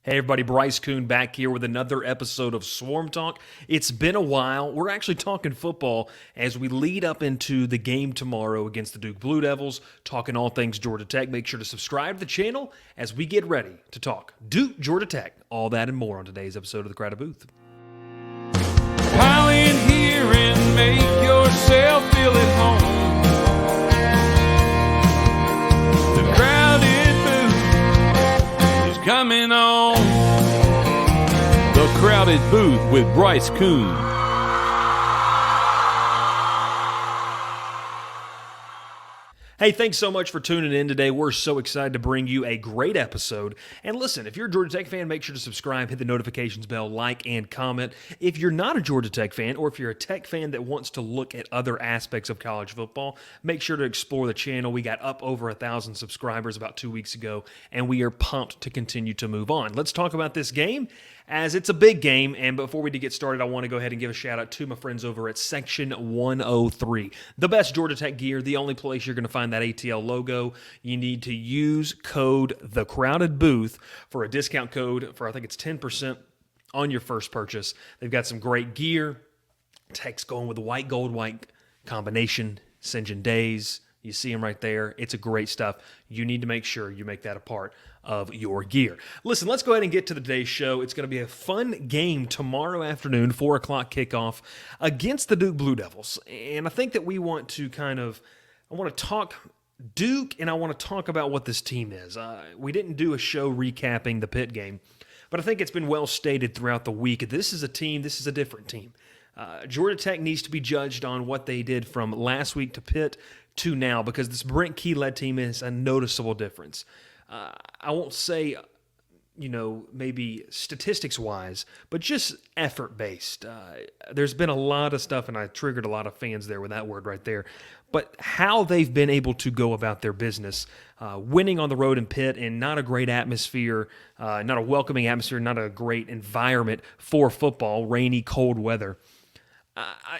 Hey everybody, Bryce Koon back here with another episode of Swarm Talk. It's been a while. We're actually talking football as we lead up into the game tomorrow against the Duke Blue Devils, talking all things Georgia Tech. Make sure to subscribe to the channel as we get ready to talk Duke, Georgia Tech, all that and more on today's episode of The Crowded Booth. Pile in here and make yourself feel at home. The Crowded Booth is coming on. The Crowded Booth with Bryce Koon. Hey, thanks so much for tuning in today. We're so excited to bring you a great episode. And listen, if you're a Georgia Tech fan, make sure to subscribe, hit the notifications bell, like, and comment. If you're not a Georgia Tech fan, or if you're a Tech fan that wants to look at other aspects of college football, make sure to explore the channel. We got up over 1,000 subscribers about 2 weeks ago, and we are pumped to continue to move on. Let's talk about this game, as it's a big game. And before we get started, I want to go ahead and give a shout out to my friends over at Section 103. The best Georgia Tech gear, the only place you're going to find that ATL logo. You need to use code The Crowded Booth for a discount code for, I think it's 10% on your first purchase. They've got some great gear. Tech's going with the white, gold, white combination, St. John Days. You see them right there. It's a great stuff. You need to make sure you make that a part of your gear. Listen, let's go ahead and get to today's show. It's going to be a fun game tomorrow afternoon, 4 o'clock kickoff against the Duke Blue Devils. And I think that we want to I want to talk Duke, and I want to talk about what this team is. We didn't do a show recapping the Pitt game, but I think it's been well stated throughout the week. This is a different team. Georgia Tech needs to be judged on what they did from last week to Pitt to now, because this Brent Key-led team is a noticeable difference. I won't say, maybe statistics-wise, but just effort-based. There's been a lot of stuff, and I triggered a lot of fans there with that word right there, but how they've been able to go about their business, winning on the road in Pitt in not a great atmosphere, not a welcoming atmosphere, not a great environment for football, rainy, cold weather.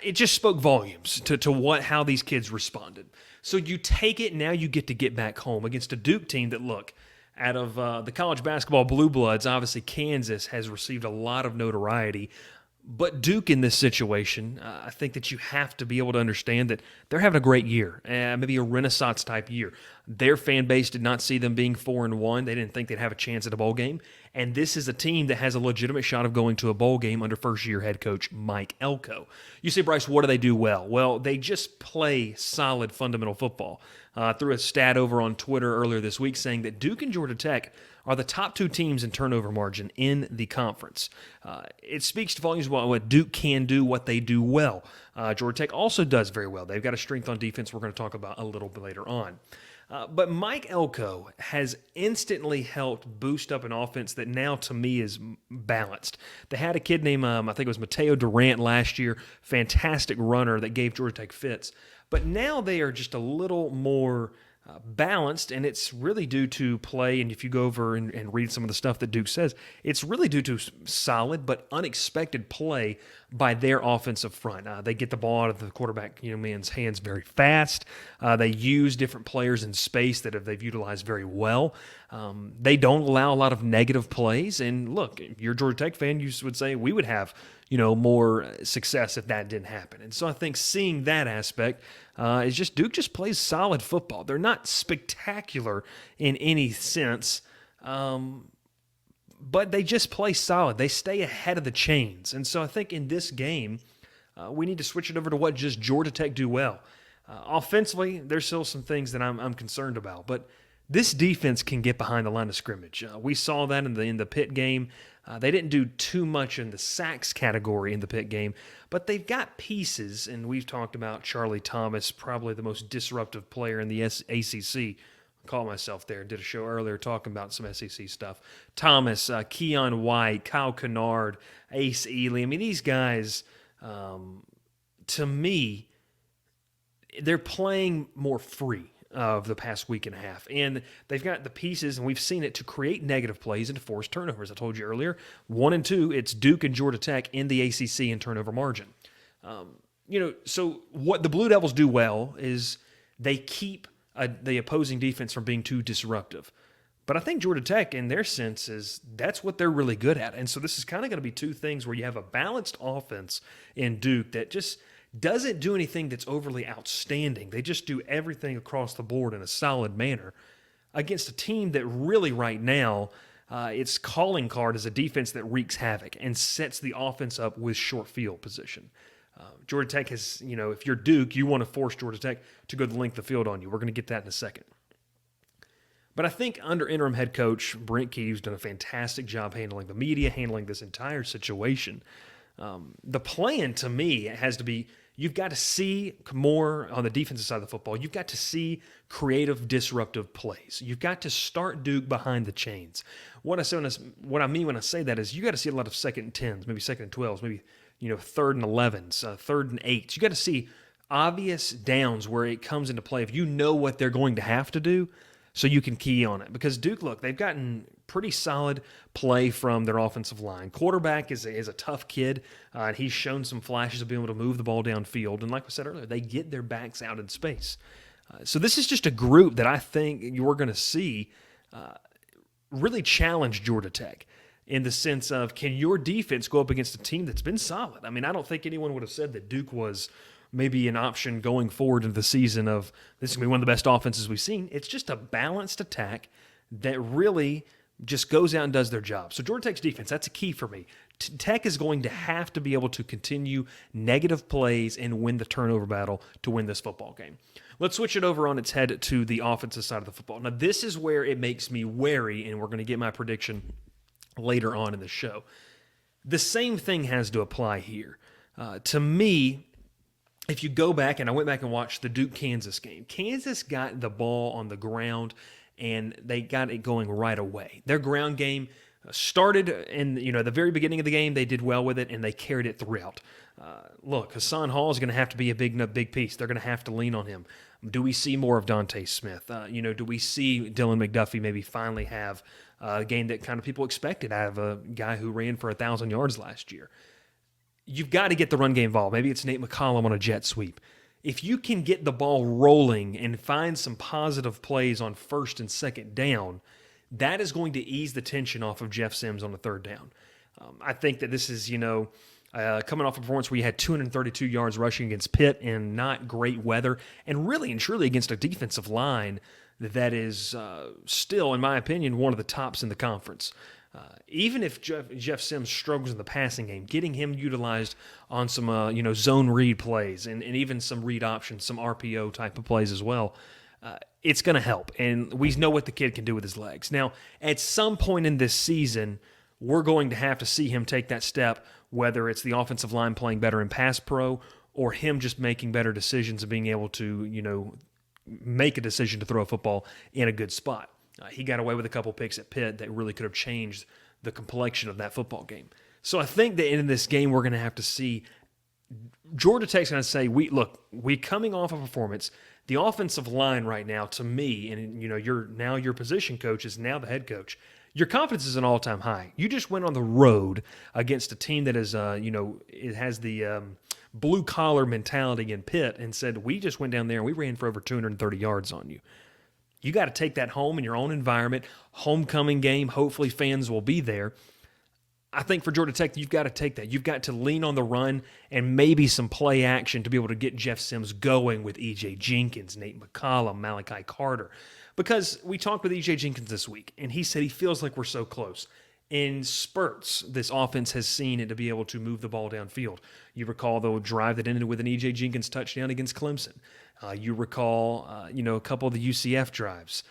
It just spoke volumes to how these kids responded. So you take it, now you get back home against a Duke team that, look, out of the college basketball blue bloods, obviously Kansas has received a lot of notoriety. But Duke in this situation, I think that you have to be able to understand that they're having a great year, maybe a Renaissance-type year. Their fan base did not see them being 4-1. They didn't think they'd have a chance at a bowl game. And this is a team that has a legitimate shot of going to a bowl game under first-year head coach Mike Elko. You say, Bryce, what do they do well? Well, they just play solid fundamental football. Threw a stat over on Twitter earlier this week saying that Duke and Georgia Tech are the top two teams in turnover margin in the conference. It speaks to volumes about what Duke can do, what they do well. Georgia Tech also does very well. They've got a strength on defense we're going to talk about a little bit later on. But Mike Elko has instantly helped boost up an offense that now, to me, is balanced. They had a kid named, I think it was Mateo Durant last year, fantastic runner that gave Georgia Tech fits. But now they are just a little more balanced, and it's really due to play. And if you go over and read some of the stuff that Duke says, it's really due to solid but unexpected play by their offensive front. They get the ball out of the quarterback man's hands very fast. They use different players in space that they've utilized very well. They don't allow a lot of negative plays. And look, if you're a Georgia Tech fan, you would say we would have more success if that didn't happen. And so I think seeing that aspect is just Duke just plays solid football. They're not spectacular in any sense, but they just play solid. They stay ahead of the chains. And so I think in this game, we need to switch it over to what just Georgia Tech do well. Offensively, there's still some things that I'm concerned about, but this defense can get behind the line of scrimmage. We saw that in the Pitt game. They didn't do too much in the sacks category in the Pitt game, but they've got pieces, and we've talked about Charlie Thomas, probably the most disruptive player in the ACC. I caught myself there, did a show earlier talking about some SEC stuff. Thomas, Keon White, Kyle Kennard, Ace Ely. I mean, these guys, to me, they're playing more free of the past week and a half. And they've got the pieces, and we've seen it, to create negative plays and to force turnovers. I told you earlier, 1 and 2, it's Duke and Georgia Tech in the ACC in turnover margin. So what the Blue Devils do well is they keep the opposing defense from being too disruptive. But I think Georgia Tech, in their sense, that's what they're really good at. And so this is kind of going to be two things where you have a balanced offense in Duke that just doesn't do anything that's overly outstanding. They just do everything across the board in a solid manner against a team that really right now, its calling card is a defense that wreaks havoc and sets the offense up with short field position. Georgia Tech has, if you're Duke, you want to force Georgia Tech to go the length of the field on you. We're going to get that in a second. But I think under interim head coach Brent Kee's done a fantastic job handling the media, handling this entire situation. The plan to me has to be you've got to see more on the defensive side of the football. You've got to see creative, disruptive plays. You've got to start Duke behind the chains. What I mean when I say that is you got to see a lot of 2nd and 10s, maybe 2nd and 12s, maybe 3rd and 11s, 3rd and 8s. You got to see obvious downs where it comes into play if you know what they're going to have to do, so you can key on it. Because Duke, look, they've gotten pretty solid play from their offensive line. Quarterback is a tough kid, and he's shown some flashes of being able to move the ball downfield. And like I said earlier, they get their backs out in space. So this is just a group that I think you're going to see really challenge Georgia Tech in the sense of, can your defense go up against a team that's been solid? I mean, I don't think anyone would have said that Duke was maybe an option going forward into the season of this is going to be one of the best offenses we've seen. It's just a balanced attack that really just goes out and does their job. So Georgia Tech's defense, that's a key for me. Tech is going to have to be able to continue negative plays and win the turnover battle to win this football game. Let's switch it over on its head to the offensive side of the football. Now, this is where it makes me wary, and we're going to get my prediction later on in the show. The same thing has to apply here. To me, if you go back, and I went back and watched the Duke-Kansas game, Kansas got the ball on the ground, and they got it going right away. Their ground game started in the very beginning of the game. They did well with it, and they carried it throughout. Look, Hassan Hall is going to have to be a big piece. They're going to have to lean on him. Do we see more of Dante Smith? Do we see Dylan McDuffie maybe finally have a game that kind of people expected out of a guy who ran for 1,000 yards last year? You've got to get the run game involved. Maybe it's Nate McCollum on a jet sweep. If you can get the ball rolling and find some positive plays on 1st and 2nd down, that is going to ease the tension off of Jeff Sims on the 3rd down. I think that this is, coming off a performance where you had 232 yards rushing against Pitt in not great weather, and really and truly against a defensive line that is still, in my opinion, one of the tops in the conference. Even if Jeff Sims struggles in the passing game, getting him utilized on some zone read plays and even some read options, some RPO type of plays as well, it's going to help. And we know what the kid can do with his legs. Now, at some point in this season, we're going to have to see him take that step, whether it's the offensive line playing better in pass pro or him just making better decisions and being able to, make a decision to throw a football in a good spot. He got away with a couple picks at Pitt that really could have changed the complexion of that football game. So I think that in this game we're going to have to see Georgia Tech's going to say, we coming off a performance. The offensive line right now, to me, and your position coach is now the head coach. Your confidence is an all-time high. You just went on the road against a team that is, it has the blue-collar mentality in Pitt and said, we just went down there and we ran for over 230 yards on you. You got to take that home in your own environment. Homecoming game, hopefully fans will be there. I think for Georgia Tech, you've got to take that. You've got to lean on the run and maybe some play action to be able to get Jeff Sims going with E.J. Jenkins, Nate McCollum, Malachi Carter. Because we talked with E.J. Jenkins this week, and he said he feels like we're so close. In spurts, this offense has seen it to be able to move the ball downfield. You recall the drive that ended with an E.J. Jenkins touchdown against Clemson. You recall, a couple of the UCF drives.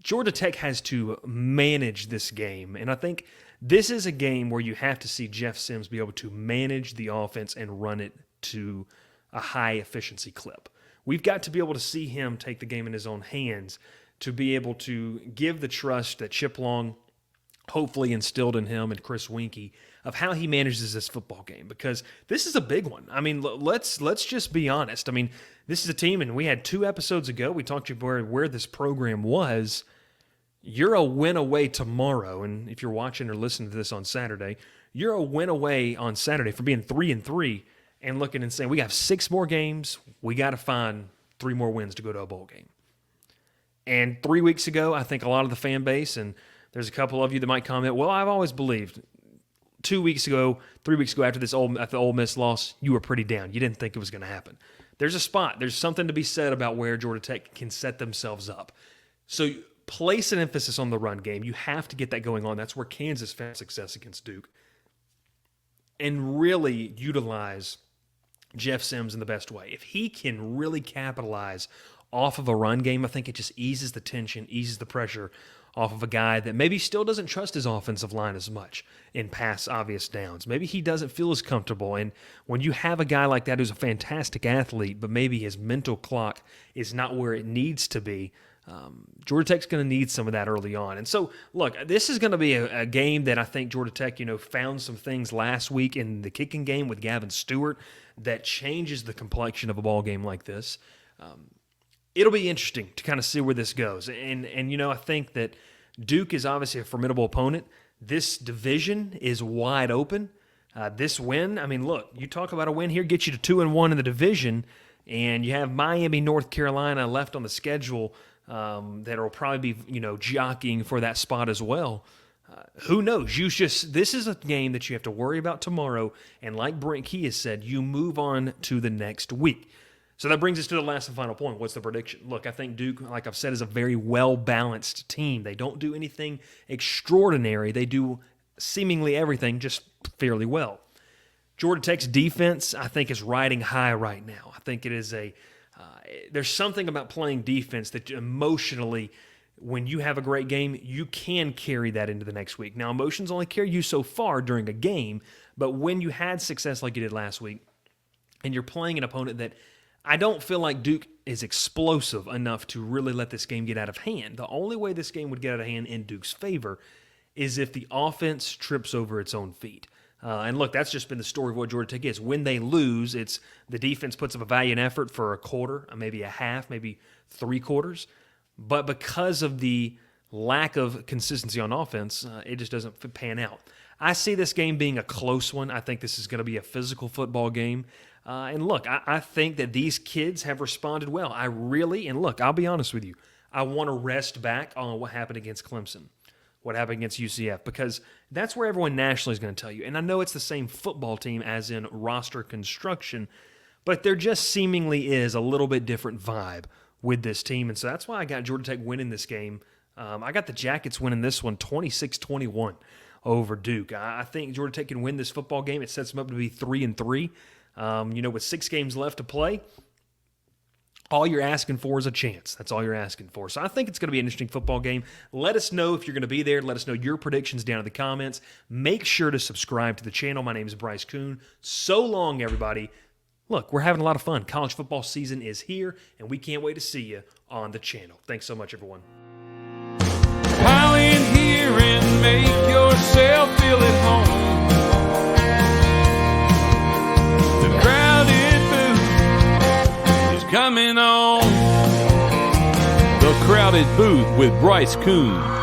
Georgia Tech has to manage this game, and I think this is a game where you have to see Jeff Sims be able to manage the offense and run it to a high efficiency clip. We've got to be able to see him take the game in his own hands to be able to give the trust that Chip Long hopefully instilled in him and Chris Winkie of how he manages this football game, because this is a big one. I mean, let's just be honest. I mean, this is a team, and we had 2 episodes ago, we talked to you where this program was. You're a win away tomorrow, and if you're watching or listening to this on Saturday, you're a win away on Saturday for being 3-3 and looking and saying, we have 6 more games, we got to find 3 more wins to go to a bowl game. And 3 weeks ago, I think a lot of the fan base, and there's a couple of you that might comment, well, I've always believed 2 weeks ago, 3 weeks ago after the Ole Miss loss, you were pretty down. You didn't think it was going to happen. There's a spot. There's something to be said about where Georgia Tech can set themselves up. So place an emphasis on the run game. You have to get that going on. That's where Kansas found success against Duke. And really utilize Jeff Sims in the best way. If he can really capitalize off of a run game, I think it just eases the tension, eases the pressure off of a guy that maybe still doesn't trust his offensive line as much in pass obvious downs. Maybe he doesn't feel as comfortable. And when you have a guy like that who's a fantastic athlete, but maybe his mental clock is not where it needs to be, Georgia Tech's going to need some of that early on. And so, look, this is going to be a game that I think Georgia Tech, found some things last week in the kicking game with Gavin Stewart that changes the complexion of a ball game like this. It'll be interesting to kind of see where this goes. And I think that Duke is obviously a formidable opponent. This division is wide open. This win, look, you talk about a win here, gets you to 2-1 in the division, and you have Miami, North Carolina left on the schedule that will probably be, jockeying for that spot as well. Who knows? This is a game that you have to worry about tomorrow, and like Brent Key has said, you move on to the next week. So that brings us to the last and final point. What's the prediction? Look, I think Duke, like I've said, is a very well-balanced team. They don't do anything extraordinary. They do seemingly everything just fairly well. Georgia Tech's defense, I think, is riding high right now. I think it is there's something about playing defense that emotionally, when you have a great game, you can carry that into the next week. Now, emotions only carry you so far during a game, but when you had success like you did last week, and you're playing an opponent that I don't feel like Duke is explosive enough to really let this game get out of hand. The only way this game would get out of hand in Duke's favor is if the offense trips over its own feet. And look, that's just been the story of what Georgia Tech is. When they lose, it's the defense puts up a valiant effort for a quarter, maybe a half, maybe 3 quarters. But because of the lack of consistency on offense, it just doesn't pan out. I see this game being a close one. I think this is going to be a physical football game. And look, I think that these kids have responded well. I'll be honest with you. I want to rest back on what happened against Clemson, what happened against UCF, because that's where everyone nationally is going to tell you. And I know it's the same football team as in roster construction, but there just seemingly is a little bit different vibe with this team. And so that's why I got Georgia Tech winning this game. I got the Jackets winning this one 26-21 over Duke. I think Georgia Tech can win this football game. It sets them up to be 3-3. With 6 games left to play, all you're asking for is a chance. That's all you're asking for. So I think it's going to be an interesting football game. Let us know if you're going to be there. Let us know your predictions down in the comments. Make sure to subscribe to the channel. My name is Bryce Koon. So long, everybody. Look, we're having a lot of fun. College football season is here, and we can't wait to see you on the channel. Thanks so much, everyone. Pile in here and make yourself feel at home. The crowded booth is coming on. The Crowded Booth with Bryce Koon.